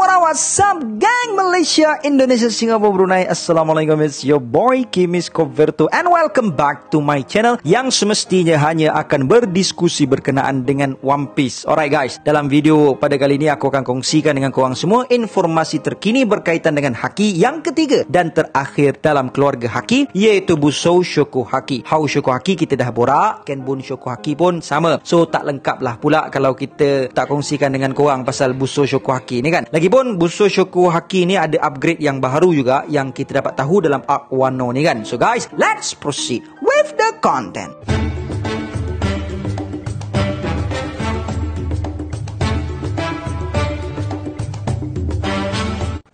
what's up gang Malaysia, Indonesia, Singapura, Brunei. Assalamualaikum, it's your boy Kimis Koverto and welcome back to my channel yang semestinya hanya akan berdiskusi berkenaan dengan One Piece. Alright guys, dalam video pada kali ini aku akan kongsikan dengan korang semua informasi terkini berkaitan dengan Haki yang ketiga dan terakhir dalam keluarga Haki, iaitu Busou Shoko Haki. Hao Shoko Haki kita dah borak, Kenbun Shoko Haki pun sama. So tak lengkap lah pula kalau kita tak kongsikan dengan korang pasal Busou Shoko Haki ni kan. Lagipun Busou Shoko Haki ni ada upgrade yang baru juga yang kita dapat tahu dalam Arc Wano ni kan. So guys, let's proceed with the content.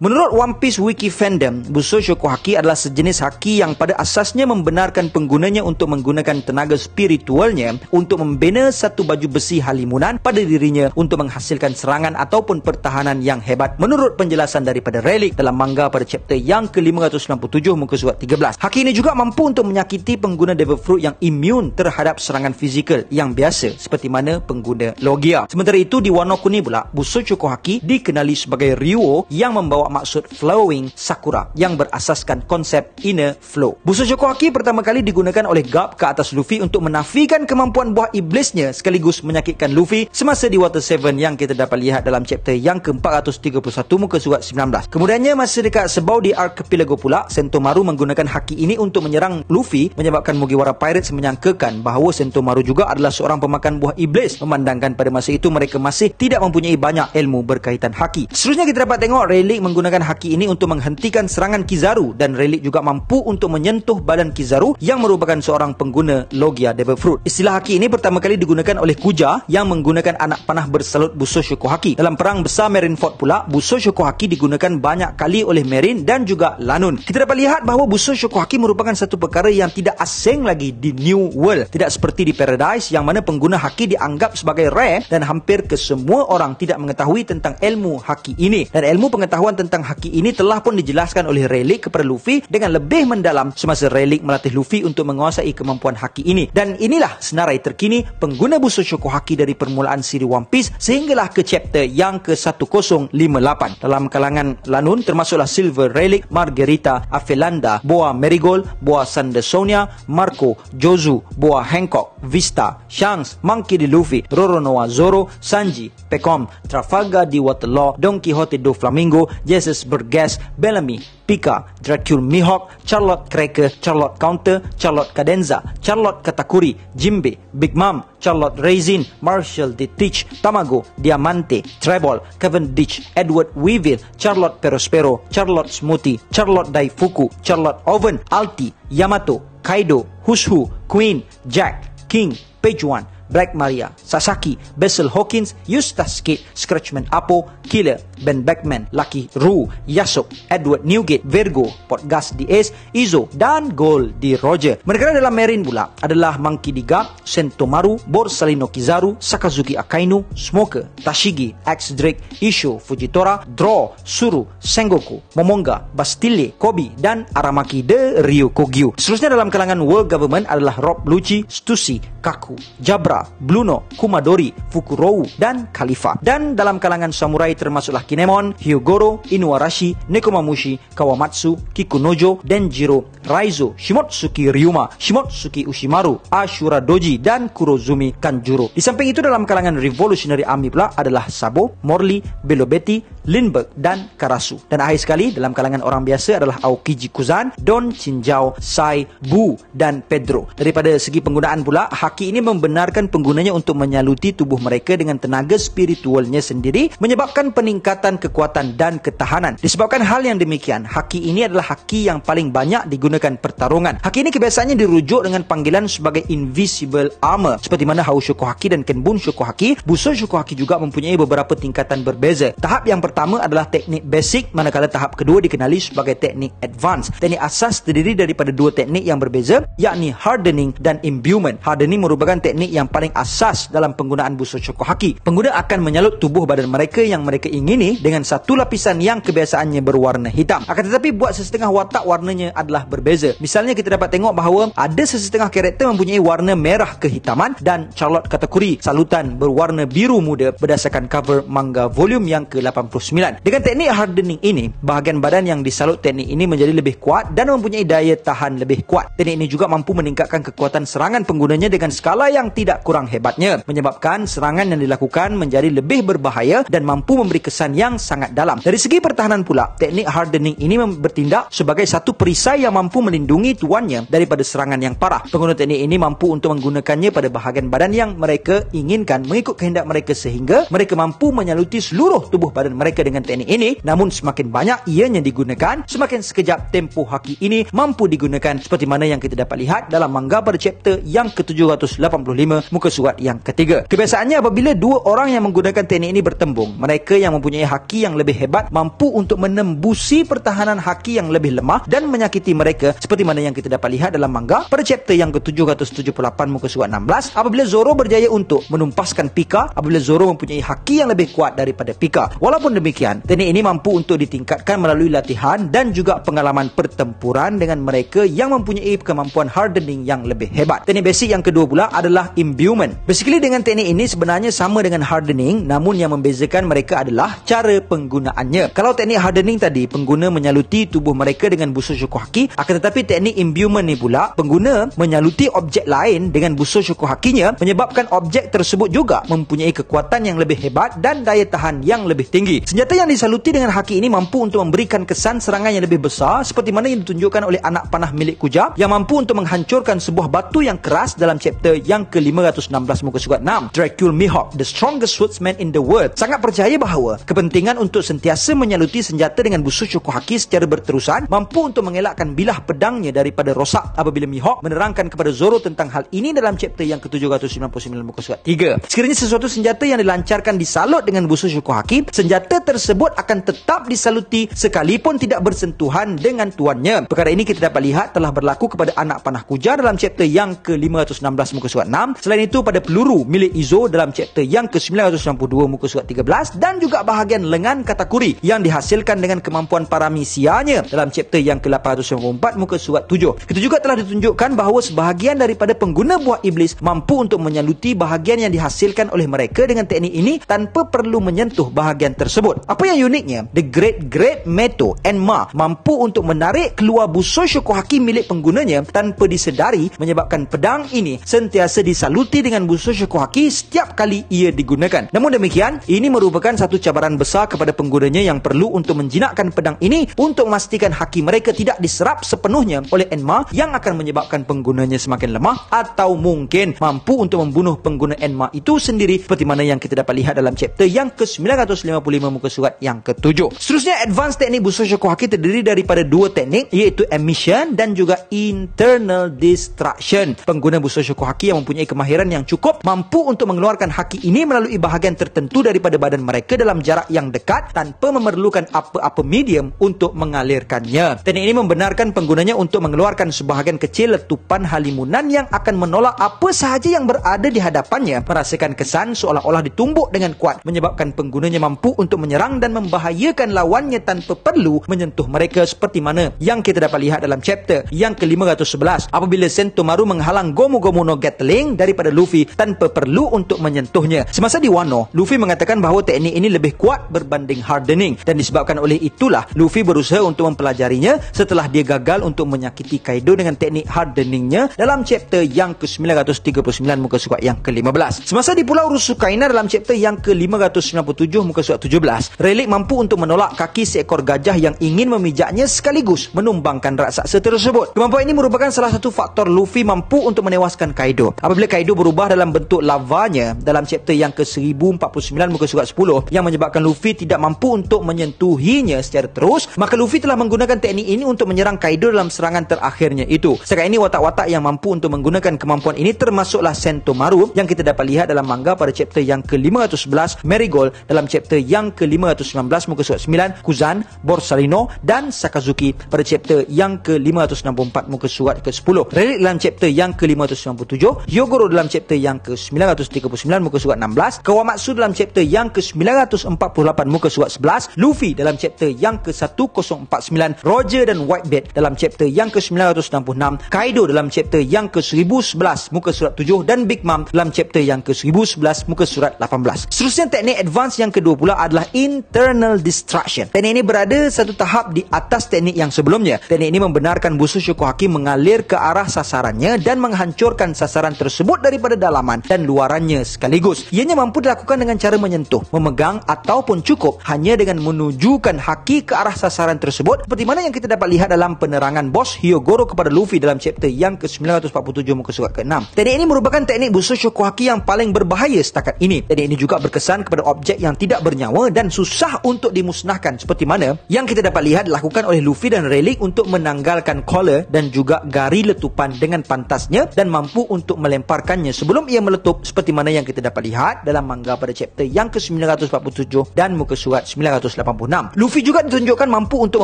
Menurut One Piece Wiki Fandom, Busou Shoko Haki adalah sejenis haki yang pada asasnya membenarkan penggunanya untuk menggunakan tenaga spiritualnya untuk membina satu baju besi halimunan pada dirinya untuk menghasilkan serangan ataupun pertahanan yang hebat. Menurut penjelasan daripada Relic dalam manga pada chapter yang ke-597 muka surat 13. Haki ini juga mampu untuk menyakiti pengguna Devil Fruit yang imun terhadap serangan fizikal yang biasa seperti mana pengguna Logia. Sementara itu di Wano Kuni pula, Busou Shoko Haki dikenali sebagai Ryuo yang membawa maksud flowing sakura yang berasaskan konsep inner flow. Busou Shoko Haki pertama kali digunakan oleh Garp ke atas Luffy untuk menafikan kemampuan buah iblisnya sekaligus menyakitkan Luffy semasa di Water 7 yang kita dapat lihat dalam chapter yang ke-431 muka surat 19. Kemudiannya masa dekat Sebau di Archipelago pula, Sentomaru menggunakan haki ini untuk menyerang Luffy menyebabkan Mugiwara Pirates menyangkakan bahawa Sentomaru juga adalah seorang pemakan buah iblis memandangkan pada masa itu mereka masih tidak mempunyai banyak ilmu berkaitan haki. Seterusnya kita dapat tengok Relic menggunakan haki ini untuk menghentikan serangan Kizaru dan Relic juga mampu untuk menyentuh badan Kizaru yang merupakan seorang pengguna Logia Devil Fruit. Istilah haki ini pertama kali digunakan oleh Kuja yang menggunakan anak panah bersalut Busou Shoko Haki. Dalam perang besar Marineford pula, Busou Shoko Haki digunakan banyak kali oleh Marine dan juga Lanun. Kita dapat lihat bahawa Busou Shoko Haki merupakan satu perkara yang tidak asing lagi di New World. Tidak seperti di Paradise yang mana pengguna haki dianggap sebagai rare dan hampir kesemua orang tidak mengetahui tentang ilmu haki ini. Dan ilmu pengetahuan tentang haki ini telah pun dijelaskan oleh Relic kepada Luffy dengan lebih mendalam semasa Relic melatih Luffy untuk menguasai kemampuan haki ini. Dan inilah senarai terkini pengguna Busou Shoko Haki dari permulaan siri One Piece sehinggalah ke chapter yang ke-1058. Dalam kalangan Lanun termasuklah Silver Relic, Margarita, Afelanda, Boa Marigold, Boa Sandersonia, Marco, Jozu, Boa Hancock, Vista, Shanks, Monkey D. Luffy, Roronoa Zoro, Sanji, Pecom, Trafalgar di Waterloo, Don Quixote do Flamingo, Jesus Burgess, Bellamy, Pika, Dracula Mihawk, Charlotte Cracker, Charlotte Counter, Charlotte Cadenza, Charlotte Katakuri, Jimbe, Big Mom, Charlotte Raisin, Marshall D. Teach, Tamago, Diamante, Treble, Cavendish, Edward Weevil, Charlotte Perospero, Charlotte Smoothie, Charlotte Daifuku, Charlotte Oven, Alti, Yamato, Kaido, Who's Who, Queen, Jack, King, Page One, Black Maria, Sasaki, Basil Hawkins, Eustace Kid, Scratchman Apo, Killer, Ben Beckman, Lucky Roo, Yasop, Edward Newgate, Virgo, Potgas di Ace, Izo, dan Gold di Roger. Mereka dalam Marine pula adalah Monkey D. Garp, Sentomaru, Borsalino Kizaru, Sakazuki Akainu, Smoker, Tashigi, X Drake, Isho, Fujitora, Draw, Suru, Sengoku, Momonga, Bastille, Kobe, dan Aramaki de Ryukogyu. Seterusnya dalam kalangan World Government adalah Rob Lucci, Stussy, Kaku, Jabra, Bluno, Kumadori, Fukurou, dan Khalifa. Dan dalam kalangan samurai termasuklah Kinemon, Hyogoro, Inuarashi, Nekomamushi, Kawamatsu, Kikunojo, Denjiro, Raizo, Shimotsuki Ryuma, Shimotsuki Ushimaru, Ashura Doji, dan Kurozumi Kanjuro. Di samping itu dalam kalangan Revolutionary Army pula adalah Sabo, Morley, Belobeti, Lindbergh, dan Karasu. Dan akhir sekali dalam kalangan orang biasa adalah Aokiji Kuzan, Don Chinjao, Sai, Bu, dan Pedro. Daripada segi penggunaan pula, haki ini membenarkan penggunanya untuk menyaluti tubuh mereka dengan tenaga spiritualnya sendiri, menyebabkan peningkatan kekuatan dan ketahanan. Disebabkan hal yang demikian, haki ini adalah haki yang paling banyak digunakan pertarungan. Haki ini kebiasaannya dirujuk dengan panggilan sebagai invisible armor, seperti mana Hao Shoko Haki dan Kenbun Shoko Haki. Busou Shoko Haki juga mempunyai beberapa tingkatan berbeza. Tahap yang pertama adalah teknik basic, manakala tahap kedua dikenali sebagai teknik advance. Teknik asas terdiri daripada dua teknik yang berbeza, yakni hardening dan imbuement. Hardening merupakan teknik yang paling paling asas dalam penggunaan buso Shokohaki. Pengguna akan menyalut tubuh badan mereka yang mereka ingini dengan satu lapisan yang kebiasaannya berwarna hitam. Akan tetapi buat sesetengah watak warnanya adalah berbeza. Misalnya kita dapat tengok bahawa ada sesetengah karakter mempunyai warna merah kehitaman dan Charlotte Katakuri salutan berwarna biru muda berdasarkan cover manga volume yang ke-89. Dengan teknik hardening ini, bahagian badan yang disalut teknik ini menjadi lebih kuat dan mempunyai daya tahan lebih kuat. Teknik ini juga mampu meningkatkan kekuatan serangan penggunanya dengan skala yang tidak kurang hebatnya, menyebabkan serangan yang dilakukan menjadi lebih berbahaya dan mampu memberi kesan yang sangat dalam. Dari segi pertahanan pula, teknik hardening ini bertindak sebagai satu perisai yang mampu melindungi tuannya daripada serangan yang parah. Pengguna teknik ini mampu untuk menggunakannya pada bahagian badan yang mereka inginkan mengikut kehendak mereka sehingga mereka mampu menyaluti seluruh tubuh badan mereka dengan teknik ini. Namun semakin banyak ianya digunakan, semakin sekejap tempoh haki ini mampu digunakan seperti mana yang kita dapat lihat dalam manga pada chapter yang ke-785 muka surat yang ketiga. Kebiasaannya apabila dua orang yang menggunakan teknik ini bertembung, mereka yang mempunyai haki yang lebih hebat mampu untuk menembusi pertahanan haki yang lebih lemah dan menyakiti mereka seperti mana yang kita dapat lihat dalam manga pada chapter yang ke-778 muka surat 16 apabila Zoro berjaya untuk menumpaskan Pika apabila Zoro mempunyai haki yang lebih kuat daripada Pika. Walaupun demikian, teknik ini mampu untuk ditingkatkan melalui latihan dan juga pengalaman pertempuran dengan mereka yang mempunyai kemampuan hardening yang lebih hebat. Teknik basic yang kedua pula adalah imbuement. Basically dengan teknik ini sebenarnya sama dengan hardening, namun yang membezakan mereka adalah cara penggunaannya. Kalau teknik hardening tadi, pengguna menyaluti tubuh mereka dengan buso Shokohaki, akan tetapi teknik imbuement ni pula, pengguna menyaluti objek lain dengan buso Shokohakinya, menyebabkan objek tersebut juga mempunyai kekuatan yang lebih hebat dan daya tahan yang lebih tinggi. Senjata yang disaluti dengan haki ini mampu untuk memberikan kesan serangan yang lebih besar seperti mana yang ditunjukkan oleh anak panah milik Kuja yang mampu untuk menghancurkan sebuah batu yang keras dalam chapter yang ke-516 muka surat 6. Dracula Mihawk, the strongest swordsman in the world, sangat percaya bahawa kepentingan untuk sentiasa menyaluti senjata dengan buso Shokohaki secara berterusan mampu untuk mengelakkan bilah pedangnya daripada rosak apabila Mihawk menerangkan kepada Zoro tentang hal ini dalam chapter yang ke-799 muka surat 3. Sekiranya sesuatu senjata yang dilancarkan disalut dengan buso Shokohaki, senjata tersebut akan tetap disaluti sekalipun tidak bersentuhan dengan tuannya. Perkara ini kita dapat lihat telah berlaku kepada anak panah Kuja dalam chapter yang ke-516 muka surat 6. Selain itu pada peluru milik Izo dalam chapter yang ke-992 muka surat 13 dan juga bahagian lengan Katakuri yang dihasilkan dengan kemampuan paramisianya dalam chapter yang ke-894 muka surat 7. Kita juga telah ditunjukkan bahawa sebahagian daripada pengguna buah iblis mampu untuk menyaluti bahagian yang dihasilkan oleh mereka dengan teknik ini tanpa perlu menyentuh bahagian tersebut. Apa yang uniknya, The Great Meto Enma mampu untuk menarik keluar buso Shokohaki milik penggunanya tanpa disedari, menyebabkan pedang ini sentiasa disaluti dengan buso Shokohaki setiap kali ia digunakan. Namun demikian, ini merupakan satu cabaran besar kepada penggunanya yang perlu untuk menjinakkan pedang ini untuk memastikan haki mereka tidak diserap sepenuhnya oleh Enma yang akan menyebabkan penggunanya semakin lemah atau mungkin mampu untuk membunuh pengguna Enma itu sendiri seperti mana yang kita dapat lihat dalam chapter yang ke-955 muka surat yang ke-7. Seterusnya, advance teknik buso Shokohaki terdiri daripada dua teknik iaitu emission dan juga internal destruction. Pengguna buso Shokohaki yang mempunyai kemahiran yang cukup mampu untuk mengeluarkan haki ini melalui bahagian tertentu daripada badan mereka dalam jarak yang dekat tanpa memerlukan apa-apa medium untuk mengalirkannya. Teknik ini membenarkan penggunanya untuk mengeluarkan sebahagian kecil letupan halimunan yang akan menolak apa sahaja yang berada di hadapannya, merasakan kesan seolah-olah ditumbuk dengan kuat, menyebabkan penggunanya mampu untuk menyerang dan membahayakan lawannya tanpa perlu menyentuh mereka seperti mana yang kita dapat lihat dalam chapter yang ke-511 apabila Sentomaru menghalang Gomu-Gomu no Gatling daripada Luffy tanpa perlu untuk menyentuhnya. Semasa di Wano, Luffy mengatakan bahawa teknik ini lebih kuat berbanding hardening dan disebabkan oleh itulah Luffy berusaha untuk mempelajarinya setelah dia gagal untuk menyakiti Kaido dengan teknik hardeningnya dalam chapter yang ke-939 muka surat yang ke-15. Semasa di Pulau Rusukaina dalam chapter yang ke-597 muka surat 17, Relik mampu untuk menolak kaki seekor gajah yang ingin memijaknya sekaligus menumbangkan raksasa tersebut. Kemampuan ini merupakan salah satu faktor Luffy mampu untuk menewaskan Kaido. Apabila Kaido berubah dalam bentuk lavanya dalam chapter yang ke-1049 muka surat 10 yang menyebabkan Luffy tidak mampu untuk menyentuhinya secara terus, maka Luffy telah menggunakan teknik ini untuk menyerang Kaido dalam serangan terakhirnya itu. Sekarang ini watak-watak yang mampu untuk menggunakan kemampuan ini termasuklah Sentomaru yang kita dapat lihat dalam manga pada chapter yang ke-511, Marigold dalam chapter yang ke-519 muka surat 9, Kuzan, Borsalino dan Sakazuki pada chapter yang ke-564 muka surat ke-10. Relik dalam chapter yang ke-597, Hyogoro dalam dalam chapter yang ke-939 muka surat 16, Kawamatsu dalam chapter yang ke-948 muka surat 11, Luffy dalam chapter yang ke-1049, Roger dan Whitebeard dalam chapter yang ke-966, Kaido dalam chapter yang ke-1011 muka surat 7, dan Big Mom dalam chapter yang ke-1011 muka surat 18. Seterusnya teknik advance yang kedua pula adalah internal destruction. Teknik ini berada satu tahap di atas teknik yang sebelumnya. Teknik ini membenarkan busur Shokuhaki mengalir ke arah sasarannya dan menghancurkan sasaran tersebut daripada dalaman dan luarannya sekaligus. Ianya mampu dilakukan dengan cara menyentuh, memegang ataupun cukup hanya dengan menunjukkan haki ke arah sasaran tersebut, seperti mana yang kita dapat lihat dalam penerangan bos Hyogoro kepada Luffy dalam chapter yang ke-947 muka surat ke-6. Teknik ini merupakan teknik busur Shokuhaki yang paling berbahaya setakat ini. Teknik ini juga berkesan kepada objek yang tidak bernyawa dan susah untuk dimusnahkan, seperti mana yang kita dapat lihat dilakukan oleh Luffy dan Rayleigh untuk menanggalkan collar dan juga gari letupan dengan pantasnya dan mampu untuk melemparkannya sebelum ia meletup, seperti mana yang kita dapat lihat dalam manga pada chapter yang ke-947 dan muka surat 986. Luffy juga ditunjukkan mampu untuk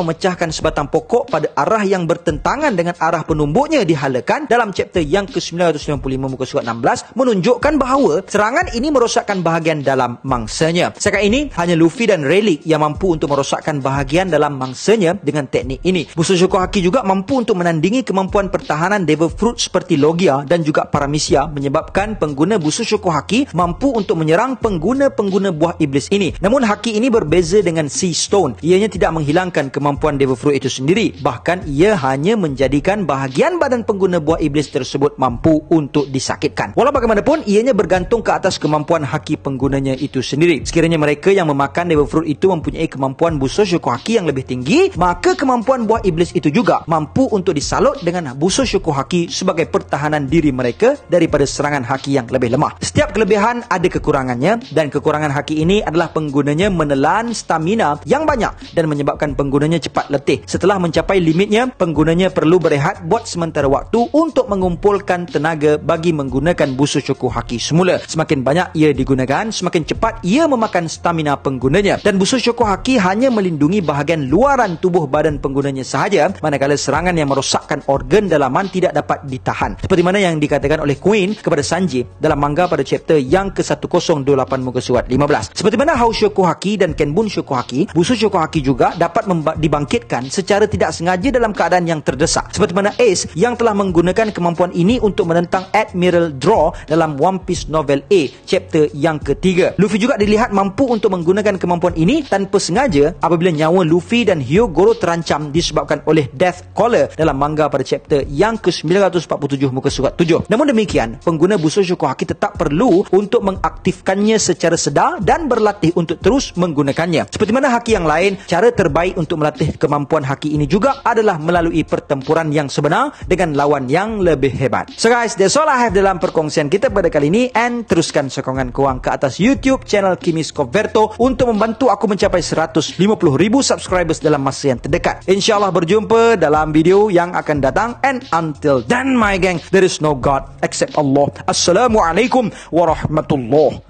memecahkan sebatang pokok pada arah yang bertentangan dengan arah penumbuknya dihalakan dalam chapter yang ke-995 muka surat 16, menunjukkan bahawa serangan ini merosakkan bahagian dalam mangsanya. Setakat ini hanya Luffy dan Rayleigh yang mampu untuk merosakkan bahagian dalam mangsanya dengan teknik ini. Busur Shokuhaki juga mampu untuk menandingi kemampuan pertahanan Devil Fruit seperti Logia dan juga Paramecia, menyebabkan pengguna busur Shokuhaki mampu untuk menyerang pengguna-pengguna buah iblis ini. Namun haki ini berbeza dengan Sea Stone. Ianya tidak menghilangkan kemampuan Devil Fruit itu sendiri, bahkan ia hanya menjadikan bahagian badan pengguna buah iblis tersebut mampu untuk disakitkan. Walau bagaimanapun, ianya bergantung ke atas kemampuan haki penggunanya itu sendiri. Sekiranya mereka yang memakan Devil Fruit itu mempunyai kemampuan busur Shokuhaki yang lebih tinggi, maka kemampuan buah iblis itu juga mampu untuk disalut dengan busur Shokuhaki sebagai pertahanan diri mereka daripada serangan haki yang lebih lemah. Setiap kelebihan ada kekurangannya, dan kekurangan haki ini adalah penggunanya menelan stamina yang banyak dan menyebabkan penggunanya cepat letih. Setelah mencapai limitnya, penggunanya perlu berehat buat sementara waktu untuk mengumpulkan tenaga bagi menggunakan busur Shokuhaki semula. Semakin banyak ia digunakan, semakin cepat ia memakan stamina penggunanya, dan busur Shokuhaki hanya melindungi bahagian luaran tubuh badan penggunanya sahaja, manakala serangan yang merosakkan organ dalaman tidak dapat ditahan, seperti mana yang dikatakan oleh Queen kepada Sanji dalam manga pada chapter yang ke-1028 muka surat 15. Seperti mana Hao Shokuhaki dan Kenbun Shokuhaki, busur Shokuhaki juga dapat dibangkitkan secara tidak sengaja dalam keadaan yang terdesak, seperti mana Ace yang telah menggunakan kemampuan ini untuk menentang Admiral Draw dalam One Piece Novel A chapter yang ketiga. Luffy juga dilihat mampu untuk menggunakan kemampuan ini tanpa sengaja apabila nyawa Luffy dan Hyogoro terancam disebabkan oleh Death Collar dalam manga pada chapter yang ke-947 muka surat 7. Namun demikian, pengguna busur Shokuhaki tetap perlu untuk mengaktifkannya secara sedar dan berlatih untuk terus menggunakannya. Seperti mana haki yang lain, cara terbaik untuk melatih kemampuan haki ini juga adalah melalui pertempuran yang sebenar dengan lawan yang lebih hebat. So guys, that's all I have dalam perkongsian kita pada kali ini, and teruskan sokongan korang ke atas YouTube channel Kimis Converto untuk membantu aku mencapai 150,000 subscribers dalam masa yang terdekat. InsyaAllah berjumpa dalam video yang akan datang, and until then my gang, there is no God except Allah. Assalamualaikum warahmatullahi